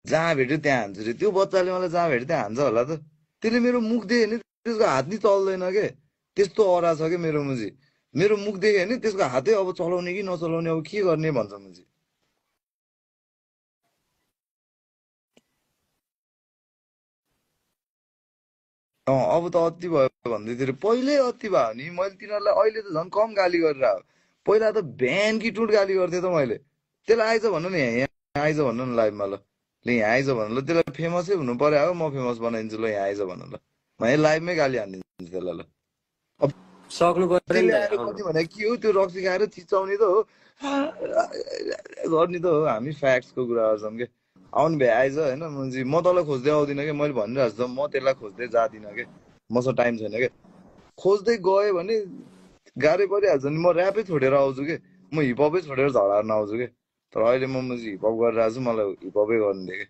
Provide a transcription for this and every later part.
जहाँ भेट्यो त्यहाँ हान्छु रे। त्यो बच्चाले मलाई जहाँ भेट्यो त्यहाँ हान्छ होला त। त्यसले मेरो मुख देख्यो भने त्यसको हात नि चल्दैन के। त्यस्तो अरा छ के मेरो मुजी। मेरो मुख देख्यो भने त्यसको हातै अब चलाउने कि नचलाउने अब के गर्ने भन्छ मुजी। अब त अति भयो भन्दै थियो रे। पहिल्यै अति भयो नि मैले तिनीहरूलाई अहिले त झन् कम गाली गरेर आयो। पहिला त भ्यान कि टुट गाली गर्थेँ त मैले। त्यसलाई आइज भन्नु नि यहाँ आइज भन्नु न लाइभमा ल। ल यहाँ आइज भन्नु ल। त्यसलाई फेमसै हुनु पर्यो हो म फेमस बनाइदिन्छु ल यहाँ आइज भन्नु ल। म यहाँ लाइभमै गाली हानिदिन्छु त्यसलाई ल। अब सक्नु पर्यो नि त्यसले त आएर आउनु। कति भने के हो त्यो रक्सी खाएर चिचाउने त हो गर्ने त हो। हामी फ्याक्ट्सको कुरा गर्छौँ के। आउनु भ्या आइज होइन मुजी। म तँलाई खोज्दै आउँदिनँ कि मैले भनिरहेको छु म त्यसलाई खोज्दै जाँदिनँ कि। मसँग टाइम छैन कि। खोज्दै गयो भने गाह्रै परिहाल्छ नि। म ऱ्यापै छोडेर आउँछु कि। म हिपहपै छोडेर झडार्न आउँछु कि। तर अहिले म मुजी हिपहप गरिरहेको छु मलाई हिपहपै गर्नु दे कि।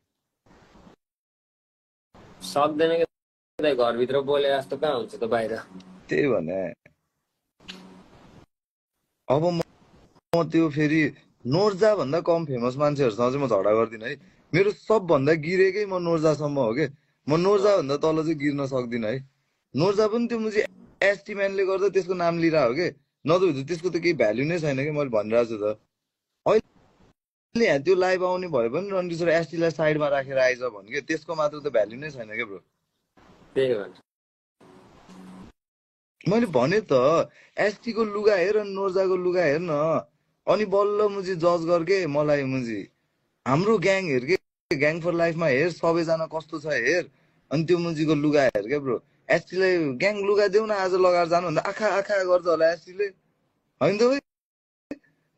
सक्दैन कि घरभित्र बोले जस्तो कहाँ हुन्छ त बाहिर। त्यही भने अब म त्यो फेरि नोर्जा भन्दा कम फेमस मान्छेहरूसँग चाहिँ म झगडा गर्दिनँ है। मेरो सबभन्दा गिरेकै म नोर्जासम्म हो कि। म नोर्जा भन्दा तल चाहिँ गिर्न सक्दिनँ है। नोर्जा पनि त्यो मुजी एसटी म्यानले गर्दा त्यसको नाम लिएर हो कि। नत्र त्यसको त केही भ्याल्यु नै छैन कि। मैले भनिरहेको छु त। अहिले यहाँ त्यो लाइभ आउने भयो भने रणकिशोर एसटीलाई साइडमा राखेर आइज भन्नु कि त्यसको मात्र त भ्याल्यु नै छैन क्या ब्रो। त्यही भन्छ। मैले भने त एसटीको लुगा हेर अनि नोर्जाको लुगा हेर न। अनि बल्ल मुजी जज गर्के मलाई मुजी। हाम्रो ग्याङ हेर के। ग्याङ फर लाइफमा हेर सबैजना कस्तो छ हेर। अनि त्यो मुजीको लुगा हेर क्या ब्रो। एसटीलाई ग्याङ लुगा देऊ न आज लगाएर जानु भन्दा आखा आखा गर्छ होला एसटीले। होइन त भाइ।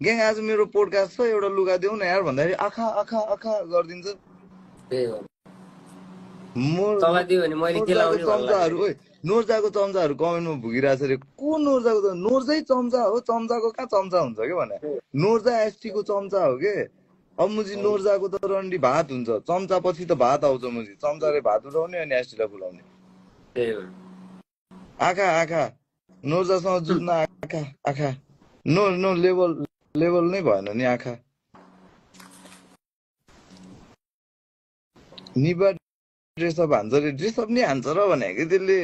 ग्याङ आज मेरो पोडकास्ट छ एउटा लुगा देऊ न यार भन्दाखेरि आखा आखा आखा गरिदिन्छ। त्यही हो। तँलाई दियो भने मैले के नोर्जाको लाउने भन्ला चम्चाहरू फेरि। ओइ नोर्जाको चम्चाहरू कमेन्टमा भुगिरहेछ रे। को नोर्जाको नोर्जै चम्चा हो। चम्चाको कहाँ चम्चा हुन्छ कि भने। नोर्जा एसटीको चम्चा हो के। अब मुजी नोर्जाको त रन्डी भात हुन्छ। चम्चा पछि त भात आउँछ मुजी। चम्चाले भात उठाउने अनि एसटीलाई खुलाउने। त्यही हो। आखा आखा नोर्जासँग जुत्न आखा आखा। नो नो लेभल लेभल नै भएन नि आखा। निबा ड्रेसअप हान्छ रे। ड्रेसअप नि हान्छ र भने कि त्यसले